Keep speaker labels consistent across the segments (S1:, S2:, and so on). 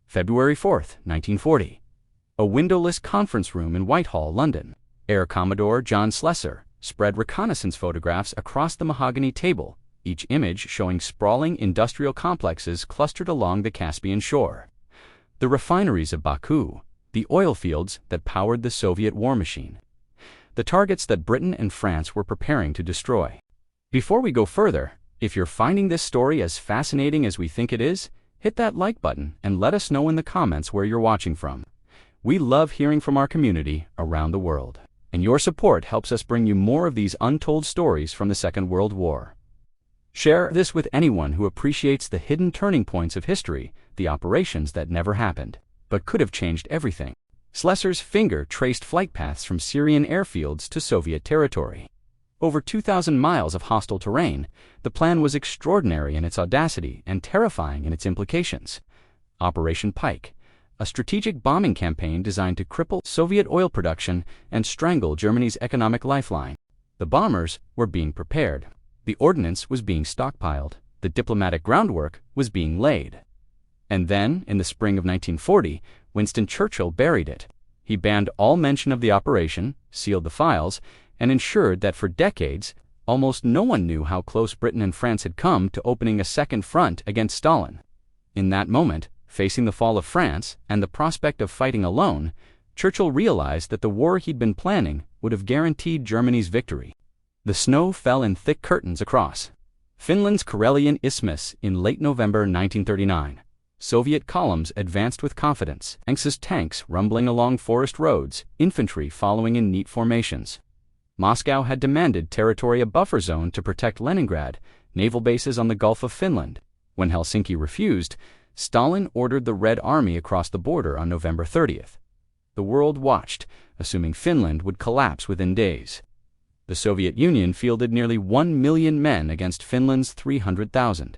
S1: February 4, 1940. A windowless conference room in Whitehall, London. Air Commodore John Slessor spread reconnaissance photographs across the mahogany table, each image showing sprawling industrial complexes clustered along the Caspian shore. The refineries of Baku, the oil fields that powered the Soviet war machine. The targets that Britain and France were preparing to destroy. Before we go further, if you're finding this story as fascinating as we think it is, hit that like button and let us know in the comments where you're watching from. We love hearing from our community around the world, and your support helps us bring you more of these untold stories from the Second World War. Share this with anyone who appreciates the hidden turning points of history, the operations that never happened, but could have changed everything. Slessor's finger traced flight paths from Syrian airfields to Soviet territory. Over 2,000 miles of hostile terrain, the plan was extraordinary in its audacity and terrifying in its implications. Operation Pike, a strategic bombing campaign designed to cripple Soviet oil production and strangle Germany's economic lifeline. The bombers were being prepared. The ordnance was being stockpiled. The diplomatic groundwork was being laid. And then, in the spring of 1940, Winston Churchill buried it. He banned all mention of the operation, sealed the files, and ensured that for decades, almost no one knew how close Britain and France had come to opening a second front against Stalin. In that moment, facing the fall of France and the prospect of fighting alone, Churchill realized that the war he'd been planning would have guaranteed Germany's victory. The snow fell in thick curtains across Finland's Karelian Isthmus in late November 1939. Soviet columns advanced with confidence, Axis tanks rumbling along forest roads, infantry following in neat formations. Moscow had demanded territory a buffer zone to protect Leningrad, naval bases on the Gulf of Finland. When Helsinki refused, Stalin ordered the Red Army across the border on November 30th. The world watched, assuming Finland would collapse within days. The Soviet Union fielded nearly 1 million men against Finland's 300,000.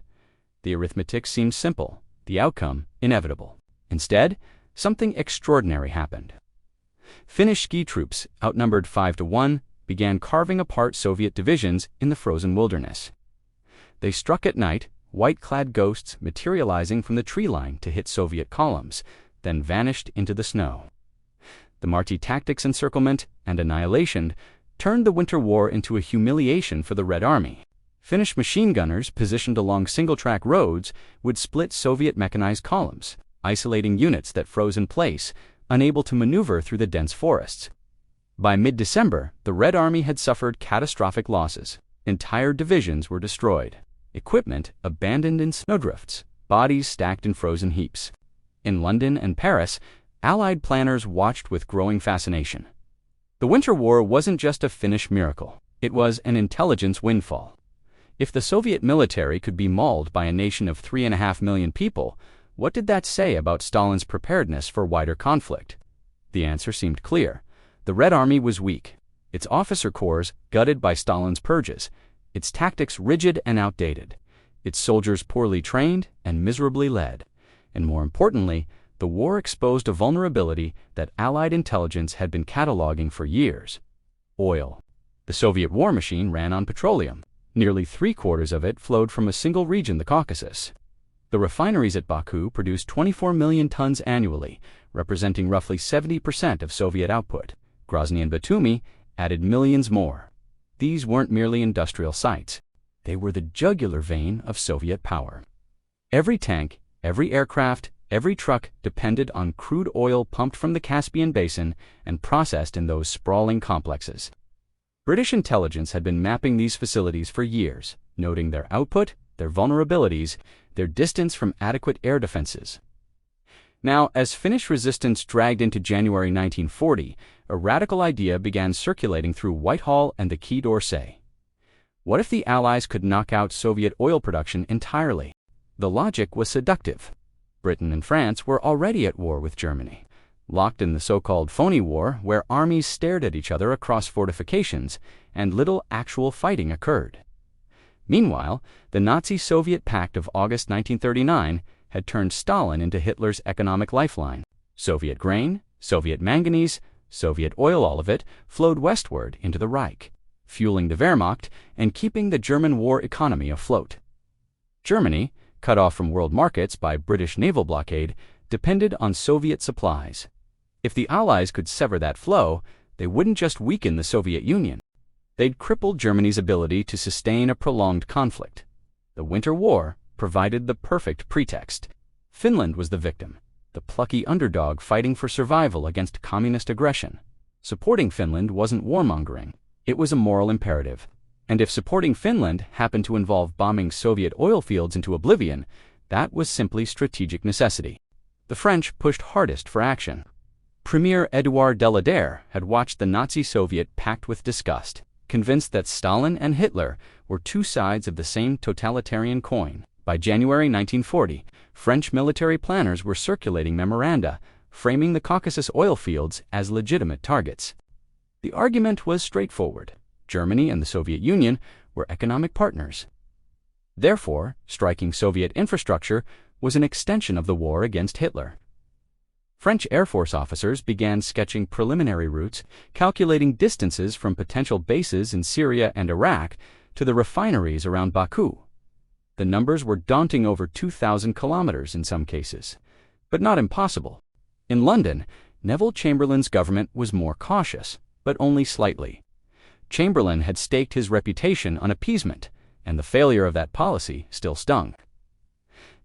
S1: The arithmetic seemed simple, the outcome inevitable. Instead, something extraordinary happened. Finnish ski troops, outnumbered 5-1, began carving apart Soviet divisions in the frozen wilderness. They struck at night, white-clad ghosts materializing from the tree line to hit Soviet columns, then vanished into the snow. The Marty tactics encirclement and annihilation turned the Winter War into a humiliation for the Red Army. Finnish machine gunners positioned along single-track roads would split Soviet mechanized columns, isolating units that froze in place, unable to maneuver through the dense forests. By mid-December, the Red Army had suffered catastrophic losses. Entire divisions were destroyed. Equipment abandoned in snowdrifts, bodies stacked in frozen heaps. In London and Paris, Allied planners watched with growing fascination. The Winter War wasn't just a Finnish miracle. It was an intelligence windfall. If the Soviet military could be mauled by a nation of 3.5 million people, what did that say about Stalin's preparedness for wider conflict? The answer seemed clear. The Red Army was weak, its officer corps gutted by Stalin's purges, its tactics rigid and outdated, its soldiers poorly trained and miserably led. And more importantly, the war exposed a vulnerability that Allied intelligence had been cataloging for years: oil. The Soviet war machine ran on petroleum. Nearly 3/4 of it flowed from a single region, the Caucasus. The refineries at Baku produced 24 million tons annually, representing roughly 70% of Soviet output. Grozny and Batumi added millions more. These weren't merely industrial sites. They were the jugular vein of Soviet power. Every tank, every aircraft, every truck depended on crude oil pumped from the Caspian Basin and processed in those sprawling complexes. British intelligence had been mapping these facilities for years, noting their output, their vulnerabilities, their distance from adequate air defenses. Now, as Finnish resistance dragged into January 1940, a radical idea began circulating through Whitehall and the Quai d'Orsay. What if the Allies could knock out Soviet oil production entirely? The logic was seductive. Britain and France were already at war with Germany, locked in the so-called phony war where armies stared at each other across fortifications and little actual fighting occurred. Meanwhile, the Nazi-Soviet pact of August 1939 had turned Stalin into Hitler's economic lifeline. Soviet grain, Soviet manganese, Soviet oil, all of it, flowed westward into the Reich, fueling the Wehrmacht and keeping the German war economy afloat. Germany, cut off from world markets by British naval blockade, depended on Soviet supplies. If the Allies could sever that flow, they wouldn't just weaken the Soviet Union. They'd cripple Germany's ability to sustain a prolonged conflict. The Winter War provided the perfect pretext. Finland was the victim, the plucky underdog fighting for survival against communist aggression. Supporting Finland wasn't warmongering, it was a moral imperative. And if supporting Finland happened to involve bombing Soviet oil fields into oblivion, that was simply strategic necessity. The French pushed hardest for action. Premier Édouard Deladere had watched the Nazi-Soviet pact with disgust, convinced that Stalin and Hitler were two sides of the same totalitarian coin. By January 1940, French military planners were circulating memoranda, framing the Caucasus oil fields as legitimate targets. The argument was straightforward. Germany and the Soviet Union were economic partners. Therefore, striking Soviet infrastructure was an extension of the war against Hitler. French Air Force officers began sketching preliminary routes, calculating distances from potential bases in Syria and Iraq to the refineries around Baku. The numbers were daunting, over 2,000 kilometers in some cases, but not impossible. In London, Neville Chamberlain's government was more cautious, but only slightly. Chamberlain had staked his reputation on appeasement, and the failure of that policy still stung.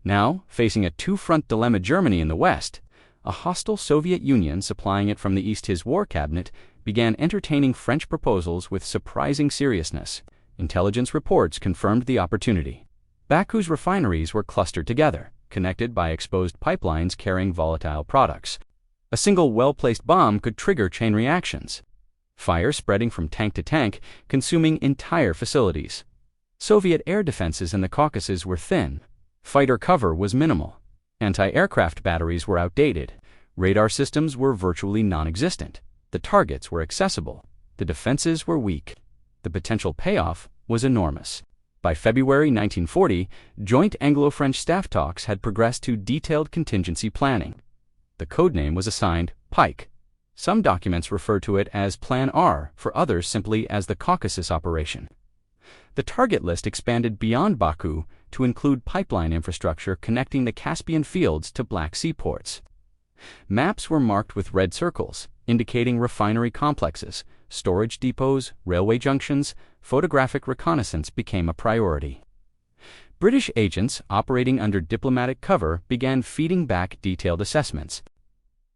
S1: Now, facing a two-front dilemma, Germany in the West, a hostile Soviet Union supplying it from the East, his war cabinet began entertaining French proposals with surprising seriousness. Intelligence reports confirmed the opportunity. Baku's refineries were clustered together, connected by exposed pipelines carrying volatile products. A single well-placed bomb could trigger chain reactions, fire spreading from tank to tank, consuming entire facilities. Soviet air defenses in the Caucasus were thin. Fighter cover was minimal. Anti-aircraft batteries were outdated. Radar systems were virtually non-existent. The targets were accessible. The defenses were weak. The potential payoff was enormous. By February 1940, joint Anglo-French staff talks had progressed to detailed contingency planning. The codename was assigned Pike. Some documents refer to it as Plan R, for others simply as the Caucasus Operation. The target list expanded beyond Baku to include pipeline infrastructure connecting the Caspian fields to Black Sea ports. Maps were marked with red circles, indicating refinery complexes, storage depots, railway junctions. Photographic reconnaissance became a priority. British agents operating under diplomatic cover began feeding back detailed assessments.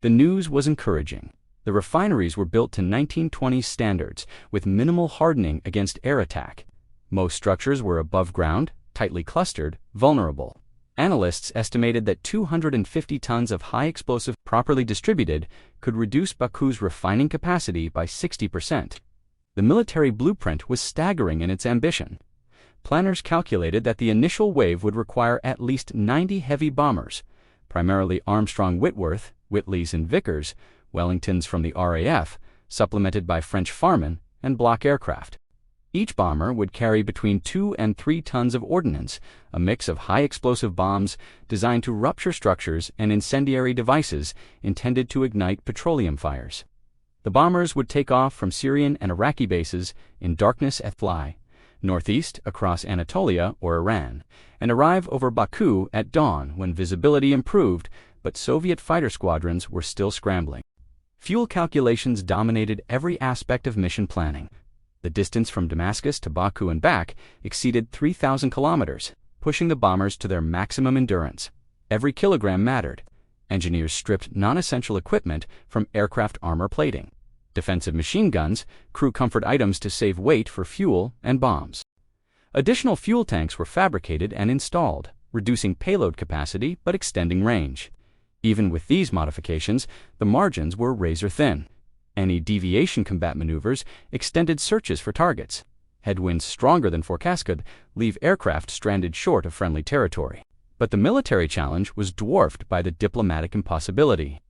S1: The news was encouraging. The refineries were built to 1920s standards, with minimal hardening against air attack. Most structures were above ground, tightly clustered, vulnerable. Analysts estimated that 250 tons of high explosive, properly distributed, could reduce Baku's refining capacity by 60%. The military blueprint was staggering in its ambition. Planners calculated that the initial wave would require at least 90 heavy bombers, primarily Armstrong-Whitworth, Whitleys and Vickers, Wellingtons from the RAF, supplemented by French Farman and Block aircraft. Each bomber would carry between 2 and 3 tons of ordnance, a mix of high-explosive bombs designed to rupture structures and incendiary devices intended to ignite petroleum fires. The bombers would take off from Syrian and Iraqi bases in darkness and fly northeast across Anatolia or Iran, and arrive over Baku at dawn when visibility improved, but Soviet fighter squadrons were still scrambling. Fuel calculations dominated every aspect of mission planning. The distance from Damascus to Baku and back exceeded 3,000 kilometers, pushing the bombers to their maximum endurance. Every kilogram mattered. Engineers stripped non-essential equipment from aircraft armor plating, defensive machine guns, crew comfort items to save weight for fuel and bombs. Additional fuel tanks were fabricated and installed, reducing payload capacity but extending range. Even with these modifications, the margins were razor-thin. Any deviation combat maneuvers extended searches for targets. Headwinds stronger than forecast could leave aircraft stranded short of friendly territory. But the military challenge was dwarfed by the diplomatic impossibility.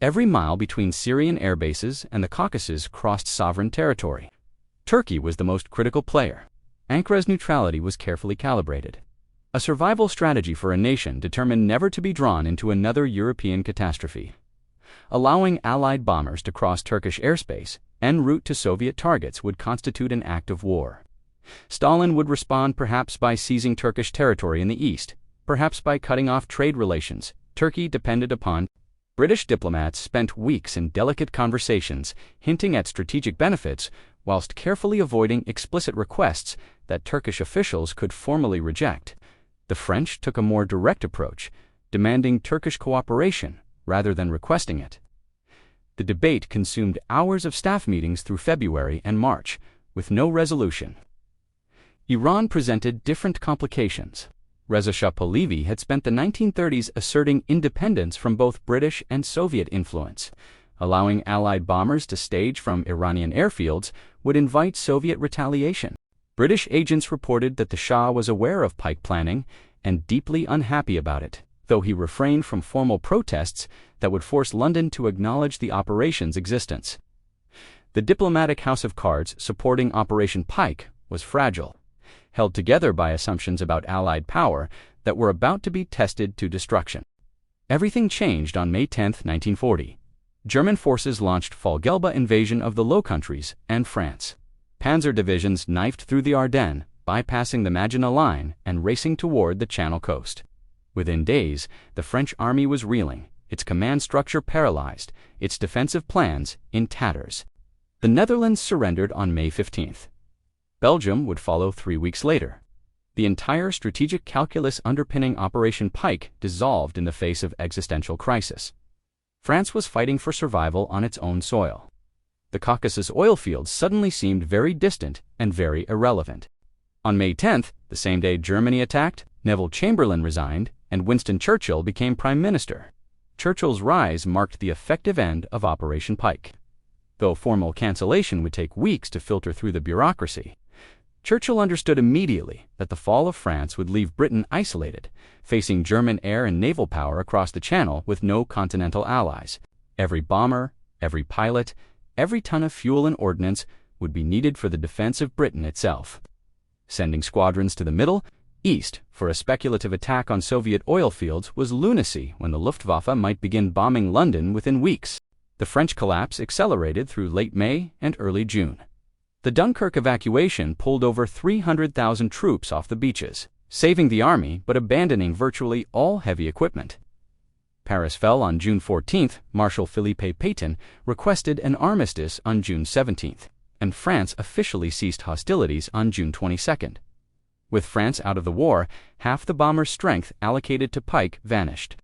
S1: Every mile between Syrian air bases and the Caucasus crossed sovereign territory. Turkey was the most critical player. Ankara's neutrality was carefully calibrated. A survival strategy for a nation determined never to be drawn into another European catastrophe. Allowing Allied bombers to cross Turkish airspace en route to Soviet targets would constitute an act of war. Stalin would respond perhaps by seizing Turkish territory in the east, perhaps by cutting off trade relations, Turkey depended upon. British diplomats spent weeks in delicate conversations, hinting at strategic benefits, whilst carefully avoiding explicit requests that Turkish officials could formally reject. The French took a more direct approach, demanding Turkish cooperation rather than requesting it. The debate consumed hours of staff meetings through February and March, with no resolution. Iran presented different complications. Reza Shah Pahlavi had spent the 1930s asserting independence from both British and Soviet influence. Allowing Allied bombers to stage from Iranian airfields would invite Soviet retaliation. British agents reported that the Shah was aware of Pike planning and deeply unhappy about it, though he refrained from formal protests that would force London to acknowledge the operation's existence. The diplomatic house of cards supporting Operation Pike was fragile, held together by assumptions about Allied power that were about to be tested to destruction. Everything changed on May 10, 1940. German forces launched Fallgelbe invasion of the Low Countries and France. Panzer divisions knifed through the Ardennes, bypassing the Maginot Line and racing toward the Channel coast. Within days, the French army was reeling, its command structure paralyzed, its defensive plans in tatters. The Netherlands surrendered on May 15th. Belgium would follow 3 weeks later. The entire strategic calculus underpinning Operation Pike dissolved in the face of existential crisis. France was fighting for survival on its own soil. The Caucasus oil fields suddenly seemed very distant and very irrelevant. On May 10th, the same day Germany attacked, Neville Chamberlain resigned, and Winston Churchill became Prime Minister. Churchill's rise marked the effective end of Operation Pike. Though formal cancellation would take weeks to filter through the bureaucracy, Churchill understood immediately that the fall of France would leave Britain isolated, facing German air and naval power across the Channel with no continental allies. Every bomber, every pilot, every ton of fuel and ordnance would be needed for the defense of Britain itself. Sending squadrons to the Middle East for a speculative attack on Soviet oil fields was lunacy when the Luftwaffe might begin bombing London within weeks. The French collapse accelerated through late May and early June. The Dunkirk evacuation pulled over 300,000 troops off the beaches, saving the army but abandoning virtually all heavy equipment. Paris fell on June 14th, Marshal Philippe Pétain requested an armistice on June 17th, and France officially ceased hostilities on June 22nd. With France out of the war, half the bomber's strength allocated to Pike vanished.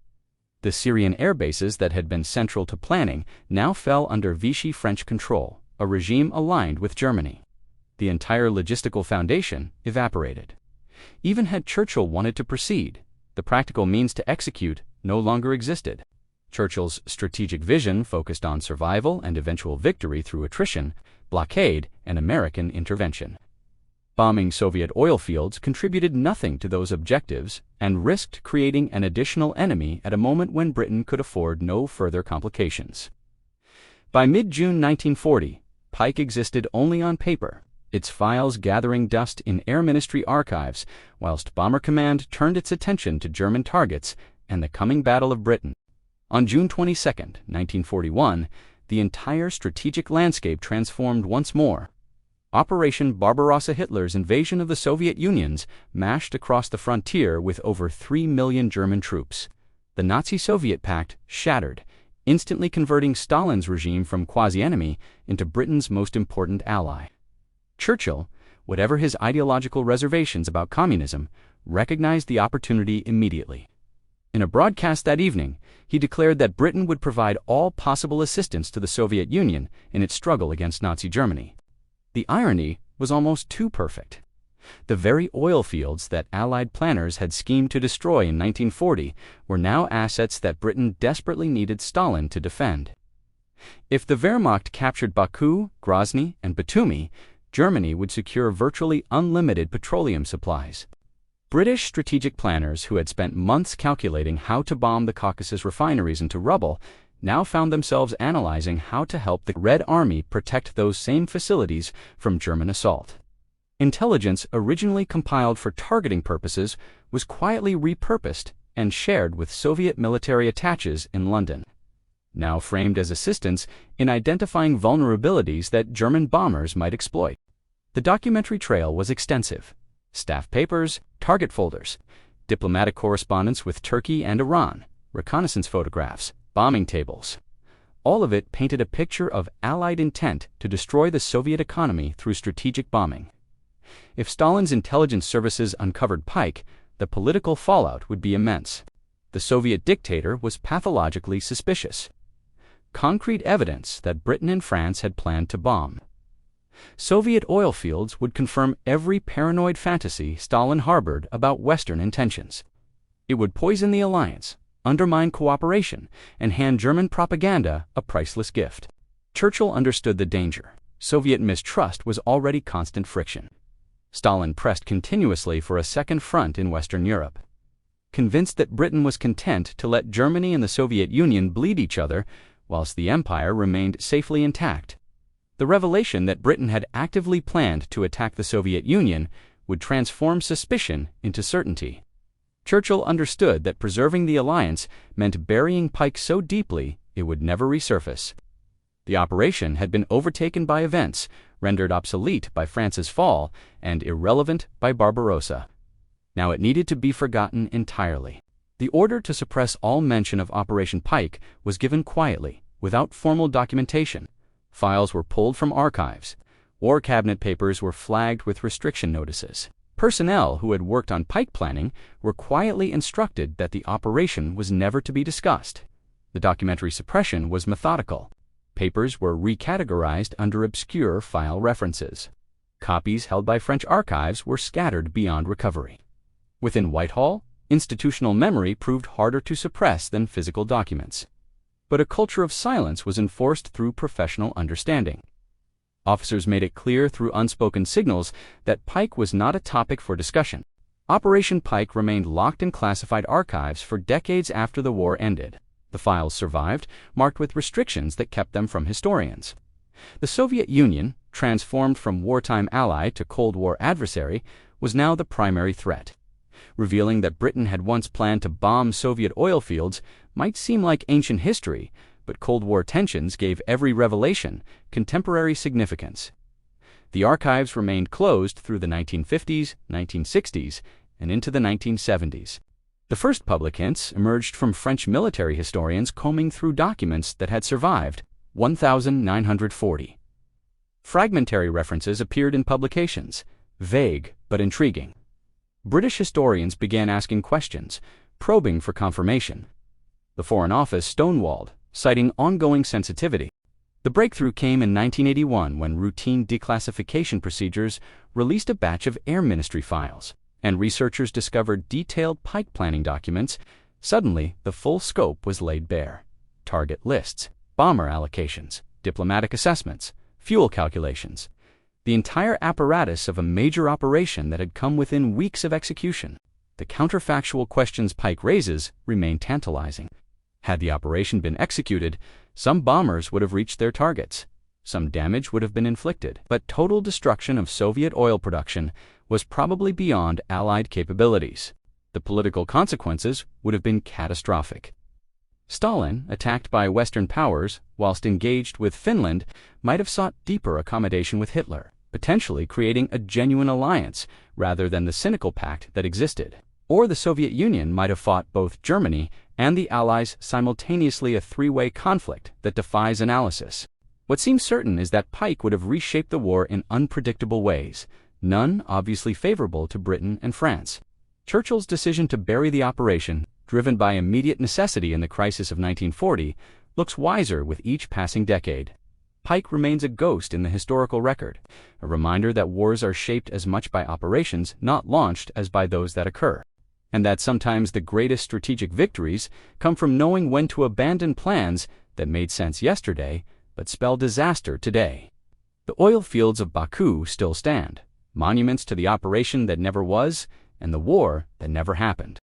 S1: The Syrian air bases that had been central to planning now fell under Vichy French control, a regime aligned with Germany. The entire logistical foundation evaporated. Even had Churchill wanted to proceed, the practical means to execute no longer existed. Churchill's strategic vision focused on survival and eventual victory through attrition, blockade, and American intervention. Bombing Soviet oil fields contributed nothing to those objectives and risked creating an additional enemy at a moment when Britain could afford no further complications. By mid-June 1940, Pike existed only on paper, its files gathering dust in Air Ministry archives, whilst Bomber Command turned its attention to German targets and the coming Battle of Britain. On June 22, 1941, the entire strategic landscape transformed once more. Operation Barbarossa, Hitler's invasion of the Soviet Union, mashed across the frontier with over 3 million German troops. The Nazi-Soviet pact shattered, instantly converting Stalin's regime from quasi-enemy into Britain's most important ally. Churchill, whatever his ideological reservations about communism, recognized the opportunity immediately. In a broadcast that evening, he declared that Britain would provide all possible assistance to the Soviet Union in its struggle against Nazi Germany. The irony was almost too perfect. The very oil fields that Allied planners had schemed to destroy in 1940 were now assets that Britain desperately needed Stalin to defend. If the Wehrmacht captured Baku, Grozny, and Batumi, Germany would secure virtually unlimited petroleum supplies. British strategic planners who had spent months calculating how to bomb the Caucasus refineries into rubble now found themselves analyzing how to help the Red Army protect those same facilities from German assault. Intelligence originally compiled for targeting purposes was quietly repurposed and shared with Soviet military attaches in London, now framed as assistance in identifying vulnerabilities that German bombers might exploit. The documentary trail was extensive. Staff papers, target folders, diplomatic correspondence with Turkey and Iran, reconnaissance photographs, bombing tables. All of it painted a picture of Allied intent to destroy the Soviet economy through strategic bombing. If Stalin's intelligence services uncovered Pike, the political fallout would be immense. The Soviet dictator was pathologically suspicious. Concrete evidence that Britain and France had planned to bomb. Soviet oil fields would confirm every paranoid fantasy Stalin harbored about Western intentions. It would poison the alliance, undermine cooperation, and hand German propaganda a priceless gift. Churchill understood the danger. Soviet mistrust was already constant friction. Stalin pressed continuously for a second front in Western Europe. Convinced that Britain was content to let Germany and the Soviet Union bleed each other, whilst the empire remained safely intact. The revelation that Britain had actively planned to attack the Soviet Union would transform suspicion into certainty. Churchill understood that preserving the alliance meant burying Pike so deeply it would never resurface. The operation had been overtaken by events, rendered obsolete by France's fall, and irrelevant by Barbarossa. Now it needed to be forgotten entirely. The order to suppress all mention of Operation Pike was given quietly, without formal documentation. Files were pulled from archives. War cabinet papers were flagged with restriction notices. Personnel who had worked on Pike planning were quietly instructed that the operation was never to be discussed. The documentary suppression was methodical. Papers were recategorized under obscure file references. Copies held by French archives were scattered beyond recovery. Within Whitehall, institutional memory proved harder to suppress than physical documents. But a culture of silence was enforced through professional understanding. Officers made it clear through unspoken signals that Pike was not a topic for discussion. Operation Pike remained locked in classified archives for decades after the war ended. The files survived, marked with restrictions that kept them from historians. The Soviet Union, transformed from wartime ally to Cold War adversary, was now the primary threat. Revealing that Britain had once planned to bomb Soviet oil fields might seem like ancient history, but Cold War tensions gave every revelation contemporary significance. The archives remained closed through the 1950s, 1960s, and into the 1970s. The first public hints emerged from French military historians combing through documents that had survived, 1,940. Fragmentary references appeared in publications, vague but intriguing. British historians began asking questions, probing for confirmation. The Foreign Office stonewalled, citing ongoing sensitivity. The breakthrough came in 1981 when routine declassification procedures released a batch of Air Ministry files, and researchers discovered detailed Pike planning documents. Suddenly, the full scope was laid bare. Target lists, bomber allocations, diplomatic assessments, fuel calculations. The entire apparatus of a major operation that had come within weeks of execution. The counterfactual questions Pike raises remain tantalizing. Had the operation been executed, some bombers would have reached their targets. Some damage would have been inflicted, but total destruction of Soviet oil production was probably beyond Allied capabilities. The political consequences would have been catastrophic. Stalin, attacked by Western powers whilst engaged with Finland, might have sought deeper accommodation with Hitler, potentially creating a genuine alliance rather than the cynical pact that existed. Or the Soviet Union might have fought both Germany and the Allies simultaneously, a three-way conflict that defies analysis. What seems certain is that Pike would have reshaped the war in unpredictable ways, none obviously favorable to Britain and France. Churchill's decision to bury the operation, driven by immediate necessity in the crisis of 1940, looks wiser with each passing decade. Pike remains a ghost in the historical record, a reminder that wars are shaped as much by operations not launched as by those that occur, and that sometimes the greatest strategic victories come from knowing when to abandon plans that made sense yesterday but spell disaster today. The oil fields of Baku still stand, monuments to the operation that never was and the war that never happened.